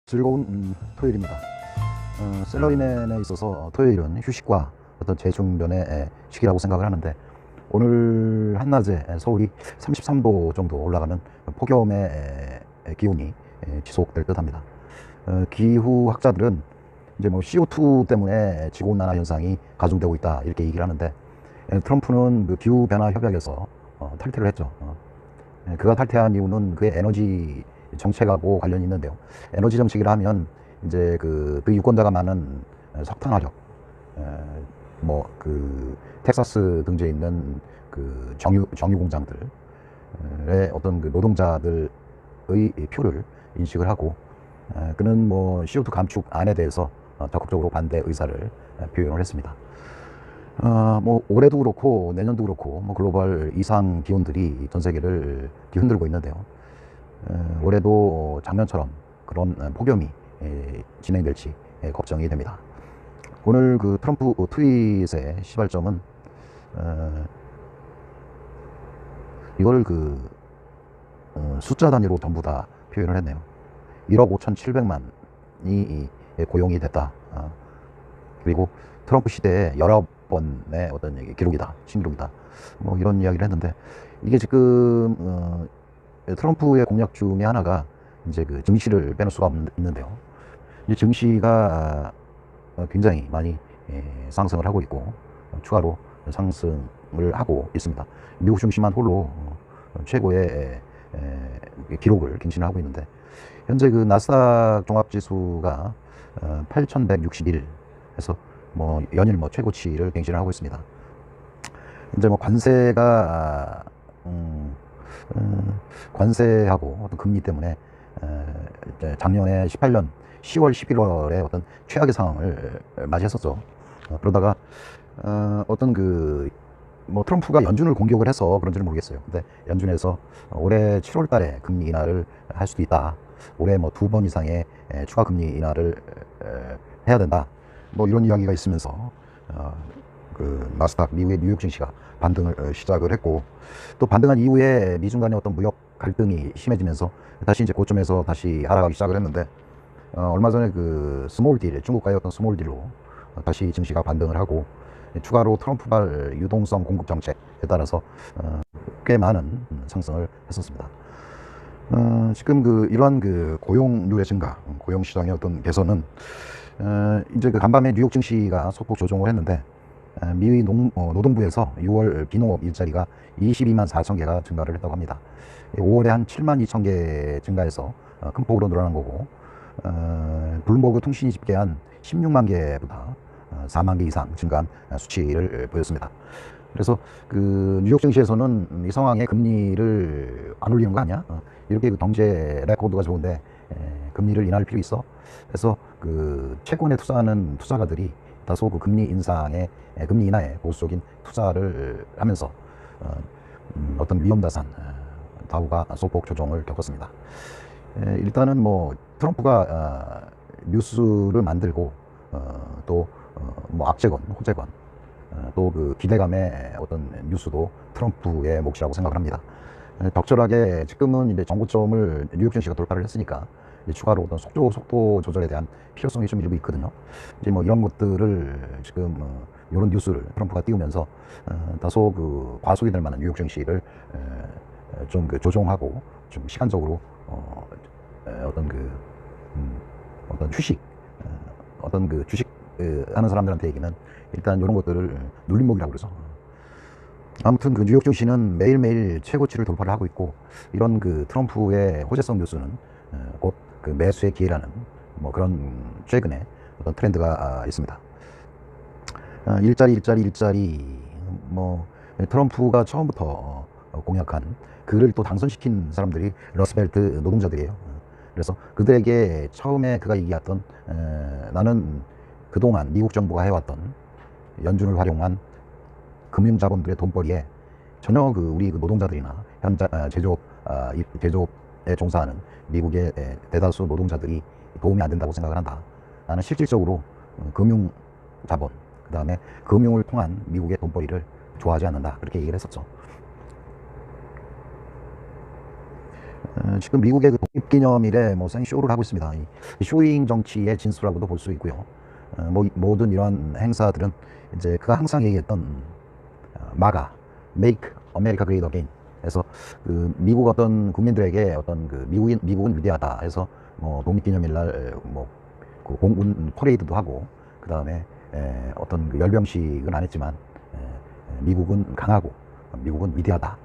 즐거운 토요일입니다. 셀러리맨에 있어서 토요일은 휴식과 어떤 재충전의 시기라고 생각을 하는데, 오늘 한낮에 서울이 33도 정도 올라가는 폭염의 기온이 지속될 듯합니다. 기후학자들은 이제 뭐 CO2 때문에 지구온난화 현상이 가중되고 있다 이렇게 얘기를 하는데, 트럼프는 그 기후변화 협약에서 탈퇴를 했죠. 그가 탈퇴한 이유는 그의 에너지 정책하고 관련이 있는데요. 에너지 정책이라 하면 이제 그 유권자가 많은 석탄 화력, 뭐 그 텍사스 등지에 있는 그 정유 공장들의 어떤 그 노동자들의 표를 인식을 하고, 그는 뭐 CO2 감축안에 대해서 적극적으로 반대 의사를 표현을 했습니다. 뭐 올해도 그렇고 내년도 그렇고 뭐 글로벌 이상 기온들이 전 세계를 뒤흔들고 있는데요. 올해도 작년처럼 그런 폭염이 진행될지 걱정이 됩니다. 오늘 그 트럼프 트윗의 시발점은 이걸 그 숫자 단위로 전부 다 표현을 했네요. 1억 5,700만이 고용이 됐다. 그리고 트럼프 시대에 19번의 어떤 기록이다, 신기록이다, 뭐 이런 이야기를 했는데, 이게 지금 트럼프의 공약 중에 하나가 이제 그 증시를 빼놓을 수가 없는데요. 이제 증시가 굉장히 많이 상승을 하고 있고, 추가로 상승을 하고 있습니다. 미국 증시만 홀로 최고의 기록을 갱신하고 있는데, 현재 그 나스닥 종합지수가 8,161에서 뭐 연일 뭐 최고치를 갱신을 하고 있습니다. 이제 뭐 관세하고 어떤 금리 때문에 작년에 18년 10월, 11월에 어떤 최악의 상황을 맞이했었죠. 그러다가 어떤 그 뭐 트럼프가 연준을 공격을 해서 그런지는 모르겠어요. 근데 연준에서 올해 7월 달에 금리 인하를 할 수도 있다. 올해 뭐 2번 이상의 추가 금리 인하를 해야 된다. 뭐 이런 이야기가 있으면서 그 나스닥 미국의 뉴욕 증시가 반등을 시작을 했고, 또 반등한 이후에 미중 간의 어떤 무역 갈등이 심해지면서 다시 이제 고점에서 다시 하락하기 시작을 했는데, 얼마 전에 그 스몰 딜, 중국과의 어떤 스몰 딜로 다시 증시가 반등을 하고, 추가로 트럼프발 유동성 공급 정책에 따라서 꽤 많은 상승을 했었습니다. 지금 그 이러한 그 고용률의 증가, 고용 시장의 어떤 개선은 이제 그 간밤에 뉴욕 증시가 소폭 조정을 했는데, 미 노동부에서 6월 비농업 일자리가 22만 4천 개가 증가를 했다고 합니다. 5월에 한 7만 2천 개 증가해서 큰 폭으로 늘어난 거고, 블룸버그 통신이 집계한 16만 개보다 4만 개 이상 증가한 수치를 보였습니다. 그래서 그 뉴욕 증시에서는 이 상황에 금리를 안 올리는 거 아니야? 이렇게 그 경제 레코드가 좋은데 금리를 인하할 필요 있어? 그래서 그 채권에 투자하는 투자가들이 다소 그 금리 인하에 보수적인 투자를 하면서 어떤 위험자산 다우가 소폭 조정을 겪었습니다. 일단은 뭐 트럼프가 뉴스를 만들고 또 뭐 악재건 호재건 또 그 기대감의 어떤 뉴스도 트럼프의 몫이라고 생각을 합니다. 적절하게 지금은 이제 정고점을 뉴욕 증시가 돌파를 했으니까 이제 추가로 어떤 속도 조절에 대한 필요성이 좀 일부 있거든요. 이제 뭐 이런 것들을 지금 이런 뉴스를 트럼프가 띄우면서 다소 그 과속이 될 만한 뉴욕 증시를 좀 그 조정하고 좀 시간적으로 어떤 그 어떤 휴식, 어떤 그 주식 하는 사람들한테 얘기는 일단 이런 것들을 눌림목이라고 그러죠. 아무튼 그 뉴욕 증시는 매일매일 최고치를 돌파를 하고 있고, 이런 그 트럼프의 호재성 뉴스는 곧 그 매수의 기회라는 뭐 그런 최근에 어떤 트렌드가 있습니다. 일자리 뭐 트럼프가 처음부터 공약한, 그를 또 당선시킨 사람들이 러스벨트 노동자들이에요. 그래서 그들에게 처음에 그가 얘기했던 나는 그동안 미국 정부가 해왔던 연준을 활용한 금융자본들의 돈벌이에 전혀 그 우리 그 노동자들이나 제조업에 종사하는 미국의 대다수 노동자들이 도움이 안 된다고 생각을 한다. 나는 실질적으로 금융자본, 그 다음에 금융을 통한 미국의 돈벌이를 좋아하지 않는다. 그렇게 얘기를 했었죠. 지금 미국의 그 독립기념일에 뭐 생쇼를 하고 있습니다. 이 쇼잉 정치의 진수라고도 볼 수 있고요. 모든 이런 행사들은 이제 그가 항상 얘기했던 마가, Make America Great Again. 해서 그 미국 어떤 국민들에게 어떤 그 미국은 위대하다 해서 뭐 독립기념일 날뭐그 공군 퍼레이드도 하고 그 다음에 어떤 그 열병식은 안 했지만 미국은 강하고 미국은 위대하다.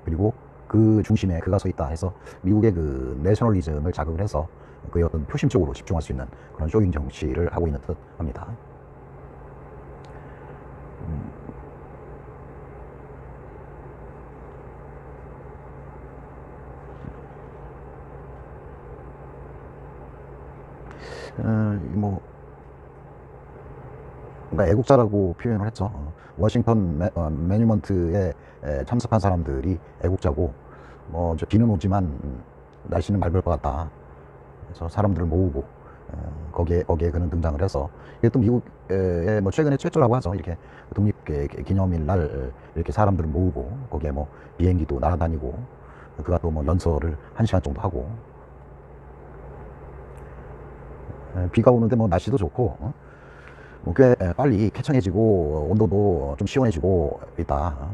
그리고 그 중심에 그가 서 있다 해서 미국의 그 내셔널리즘을 자극을 해서 그의 어떤 표심 쪽으로 집중할 수 있는 그런 쇼잉 정치를 하고 있는 듯 합니다. 뭐 그러니까 애국자라고 표현을 했죠. 워싱턴 매뉴먼트에 참석한 사람들이 애국자고 뭐 비는 오지만 날씨는 맑을 것 같다. 그래서 사람들을 모으고 거기에 그는 등장을 해서 이게 또 미국의 뭐 최근에 최초라고 하죠. 이렇게 독립 기념일 날 이렇게 사람들을 모으고 거기에 뭐 비행기도 날아다니고 그가 또 뭐 연설을 1시간 정도 하고 비가 오는데 뭐 날씨도 좋고 꽤 빨리 쾌청해지고 온도도 좀 시원해지고 있다.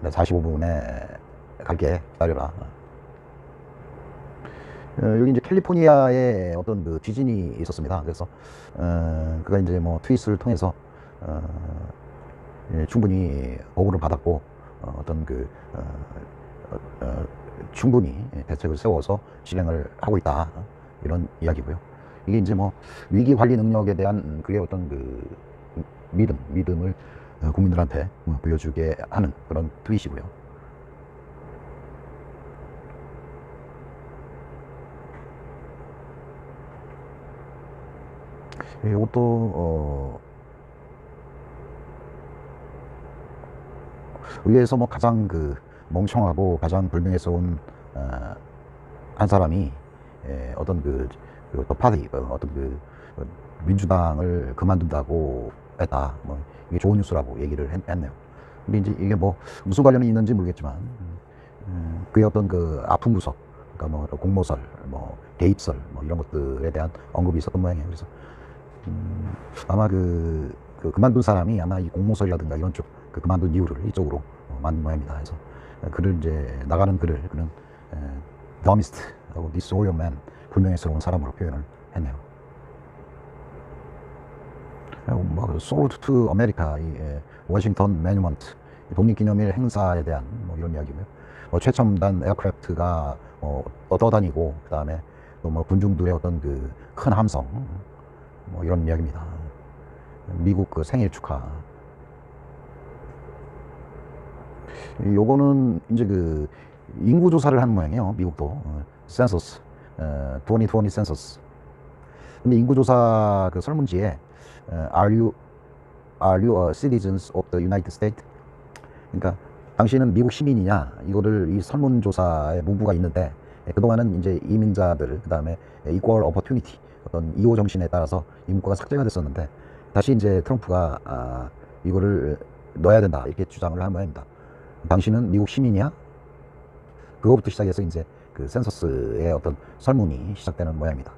45분에 갈게 기다려라. 여기 이제 캘리포니아에 어떤 그 지진이 있었습니다. 그래서 그가 이제 뭐 트윗을 통해서 충분히 보고를 받았고 어떤 그 충분히 대책을 세워서 진행을 하고 있다. 이런 이야기고요. 이게 이제 뭐 위기 관리 능력에 대한 그의 어떤 그 믿음을 국민들한테 보여주게 하는 그런 트윗이고요. 이것도 의회에서 뭐 가장 그 멍청하고 가장 불명예스러운 한 사람이 어떤 더 파티 어떤 그 민주당을 그만둔다고 했다. 뭐 이게 좋은 뉴스라고 얘기를 했네요. 근데 이제 이게 뭐 무슨 관련이 있는지 모르겠지만 그의 어떤 그 아픈 구석, 그러니까 뭐 공모설, 뭐 개입설, 뭐 이런 것들에 대한 언급이 있었던 모양이에요. 그래서 아마 그만둔 사람이 아마 이 공모설이라든가 이런 쪽 그만둔 이유를 이쪽으로 만든 모양입니다. 그래서 글을 이제 나가는 글을 그는 dumbest 하고 disloyal man, 불명예스러운 사람으로 표현을 했네요. 뭐 솔트 투 아메리카, 워싱턴 매뉴먼트 독립기념일 행사에 대한 뭐 이런 이야기고요. 최첨단 에어크래프트가 떠다니고 그 다음에 또 뭐 군중들의 어떤 그 큰 함성 뭐 이런 이야기입니다. 미국 그 생일 축하. 요거는 이제 그 인구 조사를 한 모양이에요. 미국도 센서스 2020 센서스. 근데 인구 조사 그 설문지에 are you citizens of the United States? 그러니까 당신은 미국 시민이냐? 이거를 이 설문조사에 문구가 있는데 그동안은 이제 이민자들 그다음에 equal opportunity 어떤 이호 정신에 따라서 이 문구가 삭제가 됐었는데 다시 이제 트럼프가 이거를 넣어야 된다 이렇게 주장을 한 모양입니다. 당신은 미국 시민이야? 그거부터 시작해서 이제 그 센서스의 어떤 설문이 시작되는 모양입니다.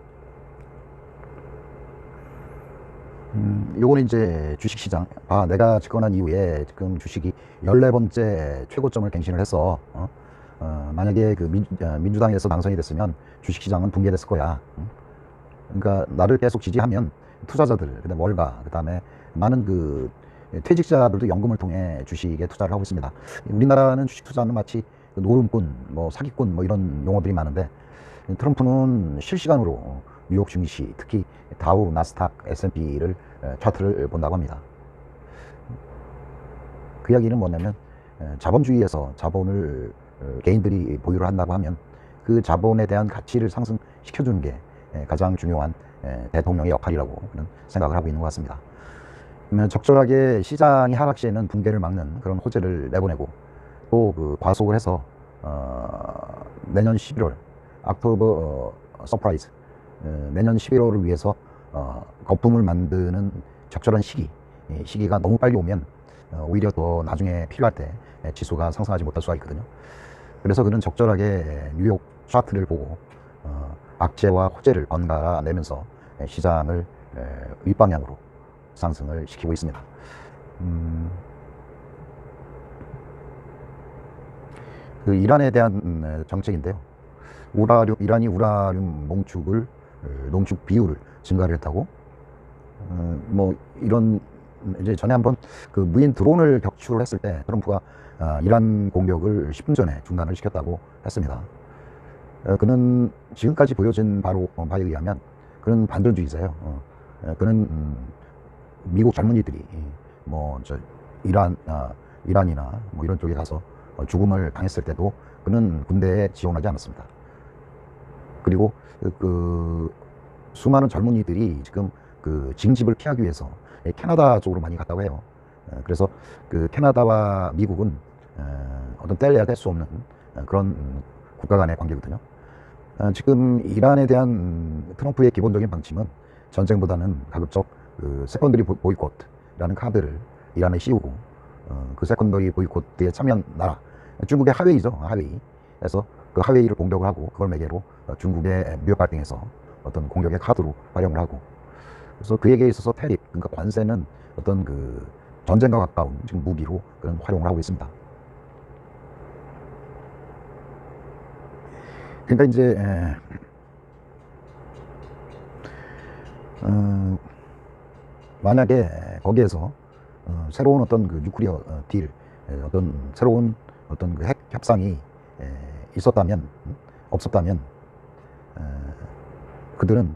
요거는 이제 주식시장. 내가 집권한 이후에 지금 주식이 14번째 최고점을 갱신을 해서 만약에 그 민주당에서 당선이 됐으면 주식시장은 붕괴됐을 거야. 그러니까 나를 계속 지지하면 투자자들, 그다음에 월가, 그다음에 많은 그 퇴직자들도 연금을 통해 주식에 투자를 하고 있습니다. 우리나라는 주식 투자는 마치 노름꾼, 뭐 사기꾼, 뭐 이런 용어들이 많은데 트럼프는 실시간으로 뉴욕 증시, 특히 다우, 나스닥, S&P를 차트를 본다고 합니다. 그 이야기는 뭐냐면 자본주의에서 자본을 개인들이 보유를 한다고 하면 그 자본에 대한 가치를 상승시켜주는 게 가장 중요한 대통령의 역할이라고 생각을 하고 있는 것 같습니다. 적절하게 시장이 하락 시에는 붕괴를 막는 그런 호재를 내보내고 또 그 과속을 해서 내년 11월 옥토버 서프라이즈 내년 11월을 위해서 거품을 만드는 적절한 시기가 너무 빨리 오면 오히려 더 나중에 필요할 때 지수가 상승하지 못할 수가 있거든요. 그래서 그는 적절하게 뉴욕 차트를 보고 악재와 호재를 번갈아 내면서 시장을 윗방향으로 상승을 시키고 있습니다. 그 이란에 대한 정책인데요. 이란이 우라늄 농축 비율을 증가를 했다고. 뭐 이런 이제 전에 한번 그 무인 드론을 격추했을 때 트럼프가 이란 공격을 10분 전에 중단을 시켰다고 했습니다. 그는 지금까지 보여진 바에 의하면 그는 반전주의자예요. 그는 미국 젊은이들이 뭐 이란이나 뭐 이런 쪽에 가서 죽음을 당했을 때도 그는 군대에 지원하지 않았습니다. 그리고 그 수많은 젊은이들이 지금 그 징집을 피하기 위해서 캐나다 쪽으로 많이 갔다고 해요. 그래서 그 캐나다와 미국은 어떤 뗄래야 뗄 수 없는 그런 국가 간의 관계거든요. 지금 이란에 대한 트럼프의 기본적인 방침은 전쟁보다는 가급적 그 세컨더리 보이콧라는 카드를 이란에 씌우고 그 세컨더리 보이콧에 참여한 나라 중국의 하웨이죠. 하웨이. 그래서 그 하웨이를 공격을 하고 그걸 매개로 중국의 무역 갈등에서 어떤 공격의 카드로 활용을 하고, 그래서 그에게 있어서 태립, 그러니까 관세는 어떤 그 전쟁과 가까운 지금 무기로 그런 활용을 하고 있습니다. 그러니까 이제 만약에 거기에서 새로운 어떤 그 뉴클리어 딜, 어떤 새로운 어떤 그 핵 협상이 있었다면, 없었다면, 그들은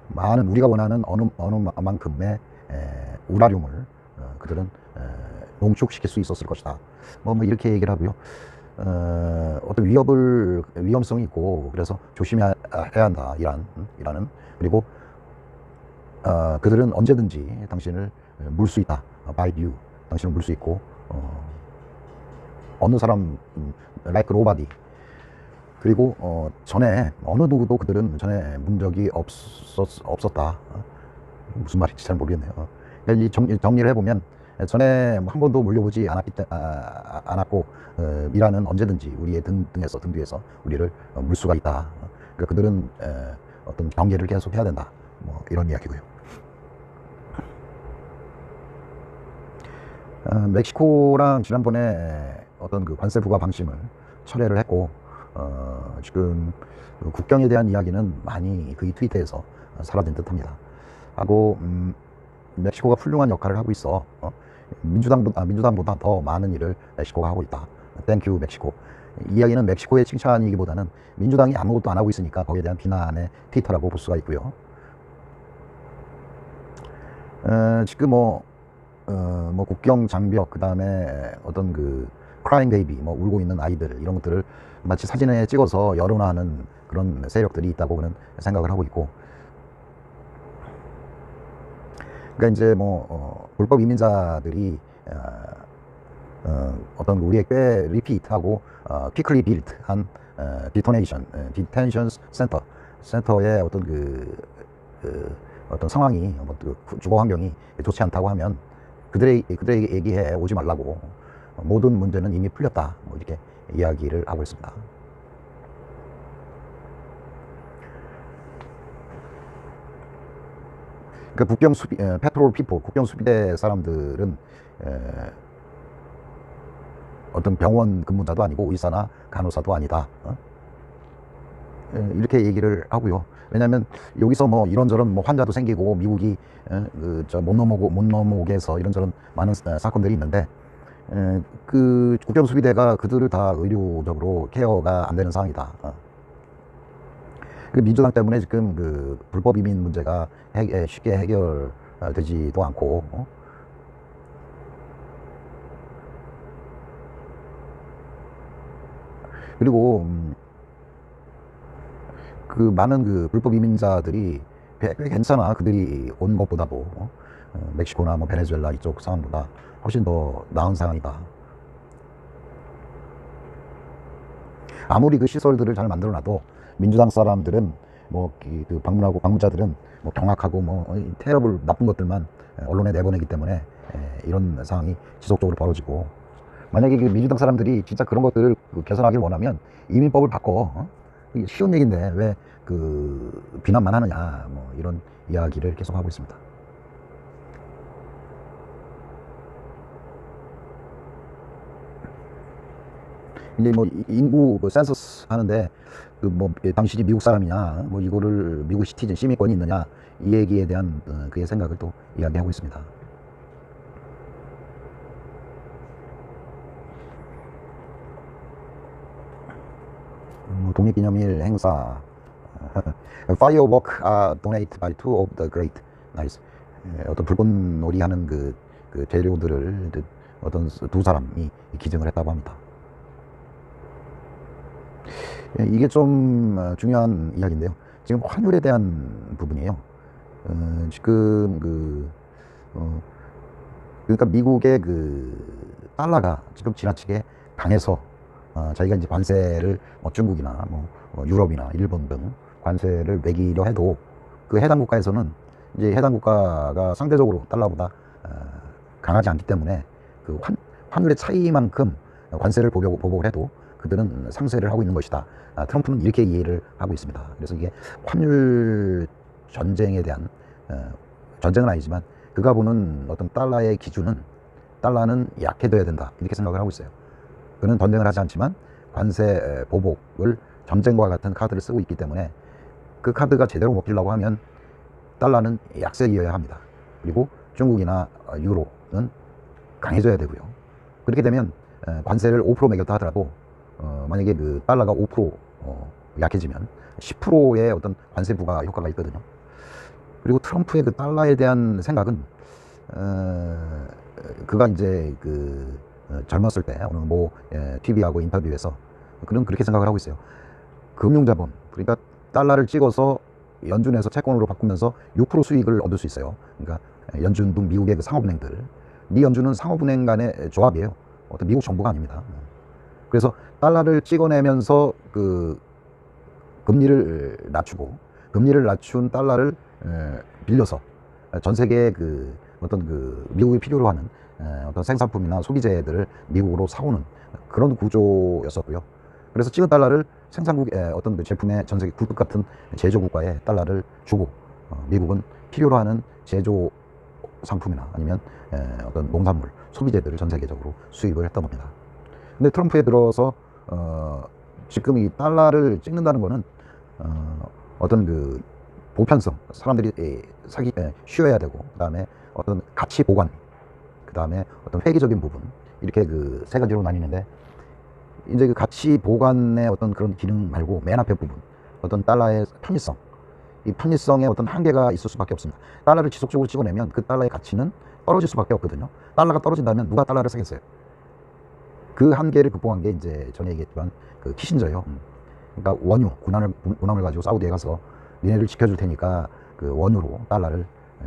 많은 우리가 원하는 어느 만큼의 우라늄을 그들은 농축시킬 수 있었을 것이다. 뭐 이렇게 얘기를 하고요. 어떤 위험성이 있고 그래서 조심해야 한다. 이란은. 그리고 그들은 언제든지 당신을 물 수 있다. by you. 당신을 물 수 있고 어느 사람 like nobody. 그리고 전에 어느 누구도 그들은 전에 문 적이 없었다. 무슨 말인지 잘 모르겠네요. 그러니까 이 정리를 해보면 전에 한 번도 물려보지 않았고 이란은 언제든지 우리의 등 뒤에서 우리를 물 수가 있다. 그러니까 그들은 어떤 경계를 계속 해야 된다. 뭐 이런 이야기고요. 멕시코랑 지난번에 어떤 그 관세 부과 방침을 철회를 했고, 지금 국경에 대한 이야기는 많이 그 트위터에서 사라진 듯합니다. 하고 멕시코가 훌륭한 역할을 하고 있어. 민주당보다 더 많은 일을 멕시코가 하고 있다. 땡큐 멕시코. 이야기는 멕시코의 칭찬이기보다는 민주당이 아무것도 안 하고 있으니까 거기에 대한 비난의 트위터라고 볼 수가 있고요. 지금 뭐 국경 장벽, 그 다음에 어떤 그 크라잉 베이비, 뭐 울고 있는 아이들, 이런 것들을 마치 사진에 찍어서 여론화하는 그런 세력들이 있다고 그는 생각을 하고 있고, 그러니까 이제 불법 이민자들이 어떤 우리의 꽤 리피트하고 quickly built 한 디텐션 센터의 어떤 어떤 상황이, 주거 환경이 좋지 않다고 하면 그들에게 얘기해 오지 말라고, 모든 문제는 이미 풀렸다, 뭐 이렇게 이야기를 하고 있습니다. 그 페트롤 피포, 국경 수비대 사람들은 어떤 병원 근무자도 아니고 의사나 간호사도 아니다. 이렇게 얘기를 하고요. 왜냐하면 여기서 뭐 이런저런 뭐 환자도 생기고 미국이 못 넘어오게 해서 이런저런 많은 사건들이 있는데, 그 국경 수비대가 그들을 다 의료적으로 케어가 안 되는 상황이다. 그 민주당 때문에 지금 그 불법 이민 문제가 쉽게 해결되지도 않고, 그리고 그 많은 그 불법 이민자들이 꽤 괜찮아. 그들이 온 것보다도 멕시코나 뭐 베네수엘라 이쪽 상황보다 훨씬 더 나은 상황이다. 아무리 그 시설들을 잘 만들어놔도 민주당 사람들은 그 방문자들은 뭐 경악하고 테러블 나쁜 것들만 언론에 내보내기 때문에 이런 상황이 지속적으로 벌어지고, 만약에 그 민주당 사람들이 진짜 그런 것들을 개선하길 원하면 이민법을 바꿔. 이게 쉬운 얘기인데 왜 그 비난만 하느냐, 뭐 이런 이야기를 계속 하고 있습니다. 이제 뭐 인구 그 센서스 하는데 그 뭐 당신이 미국 사람이냐, 뭐 이거를 미국 시티즌 시민권이 있느냐, 이 얘기에 대한 그의 생각을 또 이야기하고 있습니다. 독립기념일 행사 firework are donated by two of the great nice. 어떤 불꽃놀이 하는 그 재료들을 어떤 두 사람이 기증을 했다고 합니다. 이게 좀 중요한 이야기인데요. 지금 환율에 대한 부분이에요. 지금 그러니까 미국의 그 달러가 지금 지나치게 강해서 자기가 이제 관세를 중국이나 유럽이나 일본 등 관세를 매기려 해도 그 해당 국가에서는 이제 해당 국가가 상대적으로 달러보다 강하지 않기 때문에 그 환율의 차이만큼 관세를 보복을 해도 그들은 상쇄를 하고 있는 것이다. 트럼프는 이렇게 이해를 하고 있습니다. 그래서 이게 환율 전쟁에 대한 전쟁은 아니지만 그가 보는 어떤 달러의 기준은 달러는 약해져야 된다, 이렇게 생각을 하고 있어요. 그는 전쟁을 하지 않지만 관세 보복을 전쟁과 같은 카드를 쓰고 있기 때문에 그 카드가 제대로 먹히려고 하면 달러는 약세이어야 합니다. 그리고 중국이나 유로는 강해져야 되고요. 그렇게 되면 관세를 5% 매겼다 하더라도 만약에 그 달러가 5% 약해지면 10%의 어떤 관세 부과 효과가 있거든요. 그리고 트럼프의 그 달러에 대한 생각은 그가 이제 그 젊었을 때 어느 뭐 TV하고 인터뷰에서 그는 그렇게 생각을 하고 있어요. 금융자본, 그러니까 달러를 찍어서 연준에서 채권으로 바꾸면서 6% 수익을 얻을 수 있어요. 그러니까 연준 등 미국의 그 상업은행들, 이 연준은 상업은행 간의 조합이에요. 어떤 미국 정부가 아닙니다. 그래서 달러를 찍어내면서 그 금리를 낮추고, 금리를 낮춘 달러를 빌려서 전 세계의 그 어떤 그 미국이 필요로 하는 어떤 생산품이나 소비재들을 미국으로 사오는 그런 구조였었고요. 그래서 찍은 달러를 생산국의 어떤 그 제품의 전 세계 굴뚝 같은 제조국가에 달러를 주고 미국은 필요로 하는 제조 상품이나 아니면 어떤 농산물, 소비재들을 전 세계적으로 수입을 했던 겁니다. 근데 트럼프에 들어서 지금 이 달러를 찍는다는 거는 어떤 그 보편성, 사람들이 쉬어야 되고, 그 다음에 어떤 가치 보관, 그 다음에 어떤 회계적인 부분, 이렇게 그 세 가지로 나뉘는데, 이제 그 가치 보관의 어떤 그런 기능 말고 맨 앞에 부분, 어떤 달러의 편의성, 이 편의성에 어떤 한계가 있을 수밖에 없습니다. 달러를 지속적으로 찍어내면 그 달러의 가치는 떨어질 수밖에 없거든요. 달러가 떨어진다면 누가 달러를 사겠어요? 그 한계를 극복한 게 이제 전에 얘기했지만 그 키신저예요. 그러니까 원유, 군함을 가지고 사우디에 가서 니네를 지켜줄 테니까 그 원유로 달러를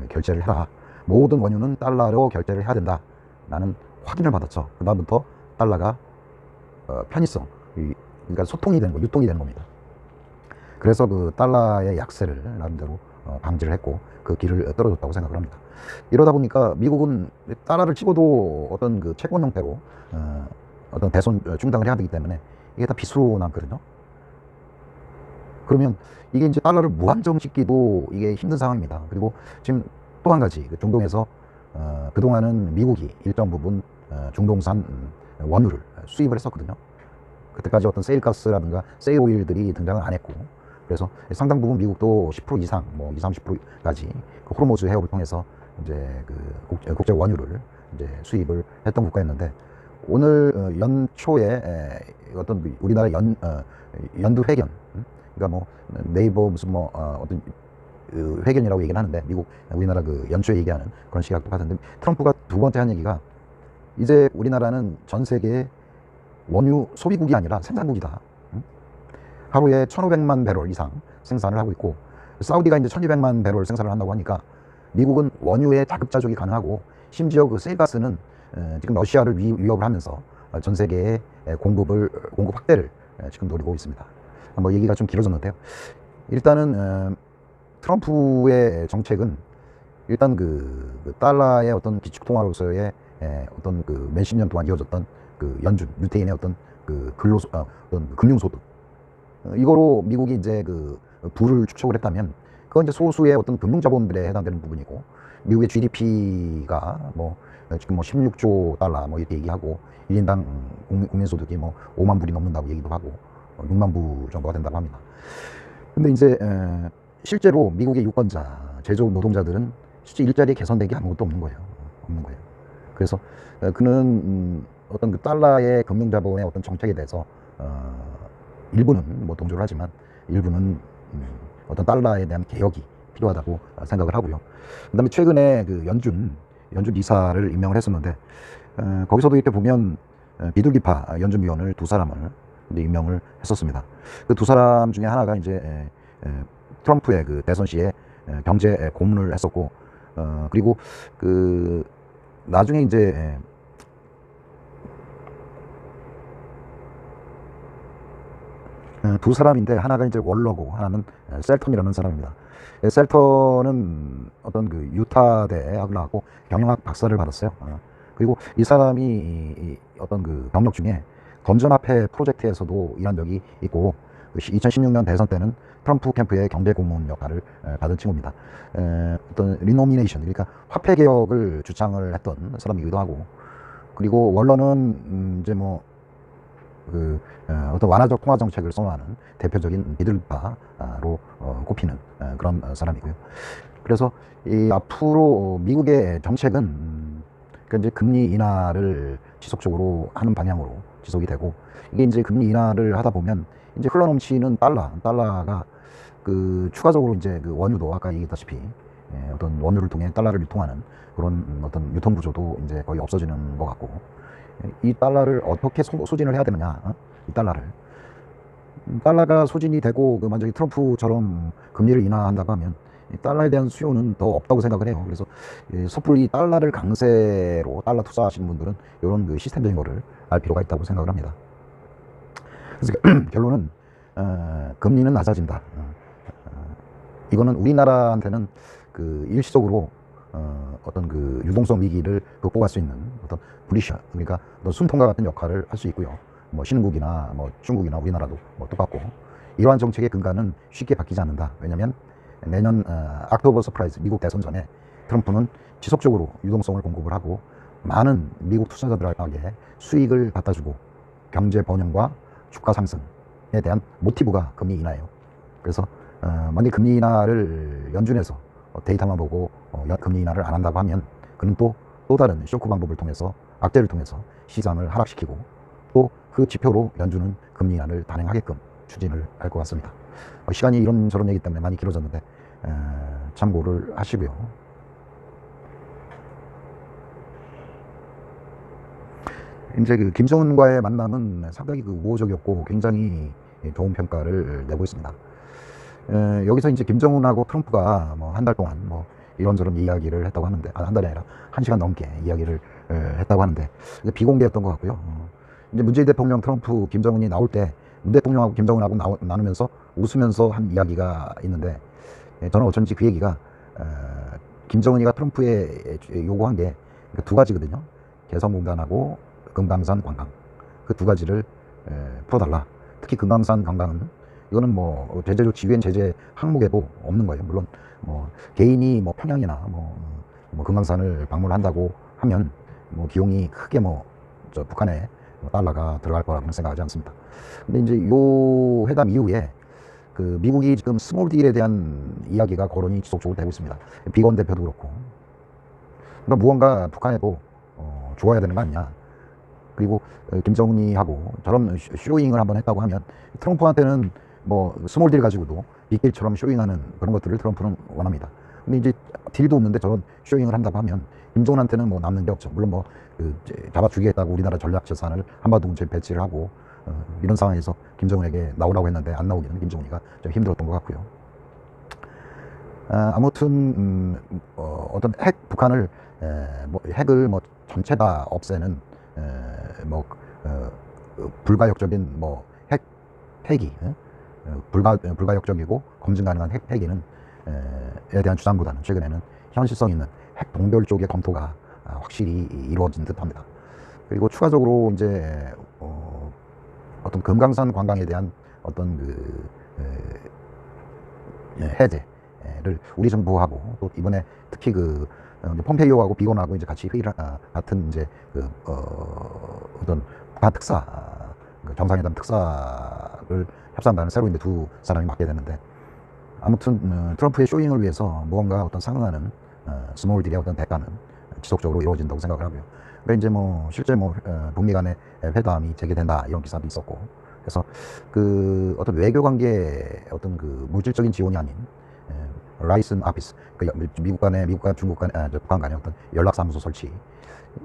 결제를 해라. 모든 원유는 달러로 결제를 해야 된다. 라는 확인을 받았죠. 그 다음부터 달러가 편의성, 그러니까 소통이 되는 거, 유통이 되는 겁니다. 그래서 그 달러의 약세를 나름대로 방지를 했고 그 길을 떨어졌다고 생각을 합니다. 이러다 보니까 미국은 달러를 찍어도 어떤 그 채권 형태로 어떤 대손 충당을 해야 되기 때문에 이게 다 빚으로 남거든요. 그러면 이게 이제 달러를 무한정 찍기도 이게 힘든 상황입니다. 그리고 지금 또 한 가지, 중동에서 그동안은 미국이 일정 부분 중동산 원유를 수입을 했었거든요. 그때까지 어떤 세일가스라든가 세일오일들이 등장을 안 했고, 그래서 상당 부분 미국도 10% 이상, 뭐 20, 30%까지 그 호르무즈 해협을 통해서 이제 그 국제 원유를 이제 수입을 했던 국가였는데, 오늘 연초에 어떤 우리나라 연두 회견, 그러니까 뭐 네이버 무슨 뭐 어떤 회견이라고 얘기를 하는데, 미국 우리나라 그 연초에 얘기하는 그런 시각 똑같은데, 트럼프가 두 번째 한 얘기가 이제 우리나라는 전 세계의 원유 소비국이 아니라 생산국이다. 하루에 1,500만 배럴 이상 생산을 하고 있고, 사우디가 이제 1,200만 배럴 생산을 한다고 하니까 미국은 원유의 자급자족이 가능하고, 심지어 그 세일가스는 지금 러시아를 위협을 하면서 전 세계의 공급 확대를 지금 노리고 있습니다. 뭐 얘기가 좀 길어졌는데요. 일단은 트럼프의 정책은 일단 그 달러의 어떤 기축통화로서의 어떤 그 몇십 년 동안 이어졌던 그 연준, 유태인의 어떤 그 어떤 금융소득, 이거로 미국이 이제 그 부를 축적을 했다면 그건 이제 소수의 어떤 금융자본들에 해당되는 부분이고, 미국의 GDP가 뭐 지금 뭐 16조 달러 뭐 이렇게 얘기하고 1인당 국민소득이 뭐 5만 불이 넘는다고 얘기도 하고 6만 불 정도가 된다고 합니다. 근데 이제 실제로 미국의 유권자, 제조업 노동자들은 실제 일자리에 개선된 게 아무것도 없는 거예요. 없는 거예요. 그래서 그는 어떤 그 달러의 금융자본의 어떤 정책에 대해서 일부는 뭐 동조를 하지만 일부는 어떤 달러에 대한 개혁이 필요하다고 생각을 하고요. 그다음에 최근에 그 연준 이사를 임명을 했었는데 거기서도 이렇게 보면 비둘기파 연준 위원을 두 사람을 임명을 했었습니다. 그 두 사람 중에 하나가 이제 트럼프의 그 대선 시에 경제 고문을 했었고, 그리고 그 나중에 이제 두 사람인데 하나가 이제 월러고 하나는 셀턴이라는 사람입니다. 셀턴은 어떤 그 유타 대학을 나왔고 경영학 박사를 받았어요. 그리고 이 사람이 어떤 그 경력 중에 건전화폐 프로젝트에서도 일한 적이 있고, 2016년 대선 때는 트럼프 캠프의 경제 고문 역할을 받은 친구입니다. 어떤 리노미네이션, 그러니까 화폐 개혁을 주창을 했던 사람이기도 하고, 그리고 원러는 이제 뭐 그 어떤 완화적 통화 정책을 선호하는 대표적인 비둘기파로 꼽히는 그런 사람이고요. 그래서 이 앞으로 미국의 정책은 이제 금리 인하를 지속적으로 하는 방향으로 지속이 되고, 이게 이제 금리 인하를 하다 보면 이제 흘러넘치는 달러가 그 추가적으로 이제 그 원유도 아까 얘기했다시피 어떤 원유를 통해 달러를 유통하는 그런 어떤 유통 구조도 이제 거의 없어지는 것 같고, 이 달러를 어떻게 소진을 해야 되느냐, 이 달러가 소진이 되고 그 만약에 트럼프처럼 금리를 인하한다고 하면 이 달러에 대한 수요는 더 없다고 생각을 해요. 그래서 섣불리 달러를 강세로 달러 투자하시는 분들은 이런 그 시스템적인 거를 알 필요가 있다고 생각을 합니다. 그래서 결론은 금리는 낮아진다. 이거는 우리나라한테는 그 일시적으로 어떤 그 유동성 위기를 극복할 수 있는 어떤 브리셔, 그러니까 어떤 숨통과 같은 역할을 할 수 있고요. 뭐 신흥국이나 뭐 중국이나 우리나라도 뭐 똑같고, 이러한 정책의 근간은 쉽게 바뀌지 않는다. 왜냐하면 내년 옥토버 서프라이즈 미국 대선 전에 트럼프는 지속적으로 유동성을 공급을 하고 많은 미국 투자자들에게 수익을 갖다 주고 경제 번영과 주가 상승에 대한 모티브가 금리 인하예요. 그래서 만약 금리 인하를 연준에서 데이터만 보고 금리 인하를 안 한다고 하면 그는 또 다른 쇼크 방법을 통해서, 악재를 통해서 시장을 하락시키고 또 그 지표로 연준은 금리 인하를 단행하게끔 추진을 할 것 같습니다. 시간이 이런저런 얘기 때문에 많이 길어졌는데 참고를 하시고요. 이제 그 김정은과의 만남은 상당히 그 우호적이었고 굉장히 좋은 평가를 내고 있습니다. 여기서 이제 김정은하고 트럼프가 뭐 한 달 동안 뭐 이런저런 이야기를 했다고 하는데, 한 달이 아니라 1시간 넘게 이야기를 했다고 하는데 비공개였던 것 같고요. 이제 문재인 대통령, 트럼프, 김정은이 나올 때 문 대통령하고 김정은하고 나누면서 웃으면서 한 이야기가 있는데, 저는 어쩐지 그 얘기가 김정은이가 트럼프에 요구한 게 두 가지거든요. 개성공단하고 금강산 관광, 그 두 가지를 풀어달라. 특히 금강산 관광은 이거는 뭐 제재 조치, 유엔 제재 항목에도 없는 거예요. 물론 뭐 개인이 뭐 평양이나 뭐 금강산을 방문한다고 하면 뭐 비용이 크게 뭐 저 북한에 달러가 들어갈 거라고는 생각하지 않습니다. 근데 이제 요 회담 이후에 그 미국이 지금 스몰 딜에 대한 이야기가 거론이 지속적으로 되고 있습니다. 비건 대표도 그렇고. 그러니까 무언가 북한에도 좋아야 되는 거 아니냐. 그리고 김정은이하고 저런 쇼잉을 한번 했다고 하면 트럼프한테는 뭐 스몰 딜 가지고도 빅딜처럼 쇼잉하는 그런 것들을 트럼프는 원합니다. 근데 이제 딜도 없는데 저런 쇼잉을 한다고 하면 김정은한테는 뭐 남는 게 없죠. 물론 뭐 그 잡아 죽이겠다고 우리나라 전략 재산을 한반도 근처에 배치를 하고 이런 상황에서 김정은에게 나오라고 했는데 안 나오기는 김정은이가 좀 힘들었던 것 같고요. 아무튼 어떤 북한을 뭐 핵을 뭐 전체 다 없애는 불가역적인 뭐 폐기, 불가역적이고 검증 가능한 폐기는 에 대한 주장보다는 최근에는 현실성 있는 핵 동결 쪽의 검토가 확실히 이루어진 듯합니다. 그리고 추가적으로 이제 어떤 금강산 관광에 대한 어떤 그 해제를 우리 정부하고 또 이번에 특히 그 폼페이오하고 비건하고 이제 같이 회의를 같은 이제 그 어떤 북한 특사 그 정상회담 특사를 협상단을 새로 이제 두 사람이 맡게 되는데 아무튼 트럼프의 쇼잉을 위해서 무언가 어떤 상응하는 스몰 딜의 어떤 대가는 지속적으로 이루어진다고 생각을 하고요. 그러니까 이제 뭐 실제 뭐 북미 간의 회담이 재개된다 이런 기사도 있었고 그래서 그 어떤 외교 관계 어떤 그 물질적인 지원이 아닌 라이슨 아피스 그 미국 간의 중국 간 북한 간의 어떤 연락사무소 설치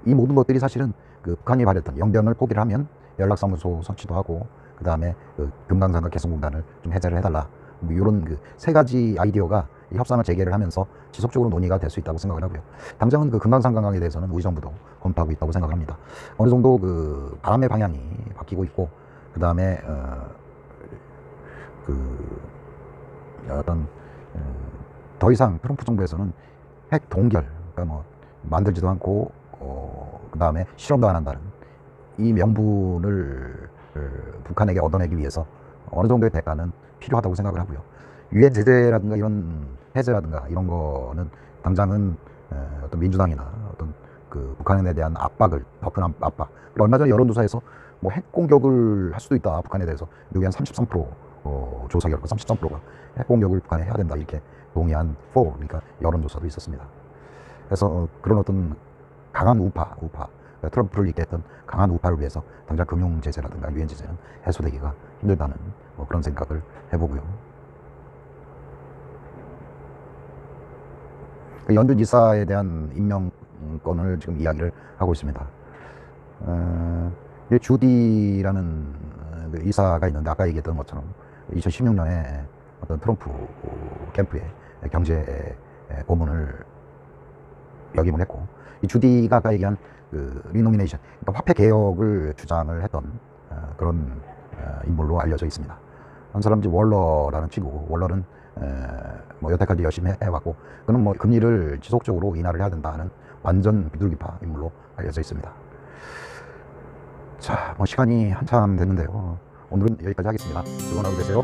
이 모든 것들이 사실은 그 북한이 발했던 영변을 포기를 하면 연락사무소 설치도 하고 그 다음에 그 금강산과 개성공단을 좀 해제를 해달라 뭐 이런 그 세 가지 아이디어가 이 협상을 재개를 하면서 지속적으로 논의가 될 수 있다고 생각을 하고요. 당장은 그 금강산 관광에 대해서는 우리 정부도 검토하고 있다고 생각을 합니다. 어느 정도 그 바람의 방향이 바뀌고 있고 그 다음에 그 어떤 더 이상 트럼프 정부에서는 핵 동결 그러니까 뭐 만들지도 않고 그 다음에 실험도 안 한다는 이 명분을 북한에게 얻어내기 위해서 어느 정도의 대가는 필요하다고 생각을 하고요. 유엔 제재라든가 이런 해제라든가 이런 거는 당장은 어떤 민주당이나 어떤 그 북한에 대한 압박을 더 큰 압박. 얼마 전에 여론조사에서 뭐 핵 공격을 할 수도 있다 북한에 대해서 미국이 한 33% 조사 결과 33%가 핵 공격을 북한에 해야 된다 이렇게 동의한 그러니까 여론조사도 있었습니다. 그래서 그런 어떤 강한 우파 트럼프를 이끌었던 강한 우파를 위해서 당장 금융 제재라든가 유엔 제재는 해소되기가 힘들다는 뭐 그런 생각을 해보고요. 그 연준 이사에 대한 임명권을 지금 이야기를 하고 있습니다. 주디라는 그 이사가 있는데 아까 얘기했던 것처럼 2016년에 어떤 트럼프 캠프의 경제 고문을 역임을 했고 이 주디가 아까 얘기한 그 리노미네이션 그러니까 화폐 개혁을 주장을 했던 그런 인물로 알려져 있습니다. 한 사람 이제 월러라는 친구고 월러는 뭐 여태까지 열심히 해왔고 그는 뭐 금리를 지속적으로 인하를 해야 된다는 완전 비둘기파 인물로 알려져 있습니다. 자, 뭐 시간이 한참 됐는데요. 오늘은 여기까지 하겠습니다. 즐거운 하루 되세요.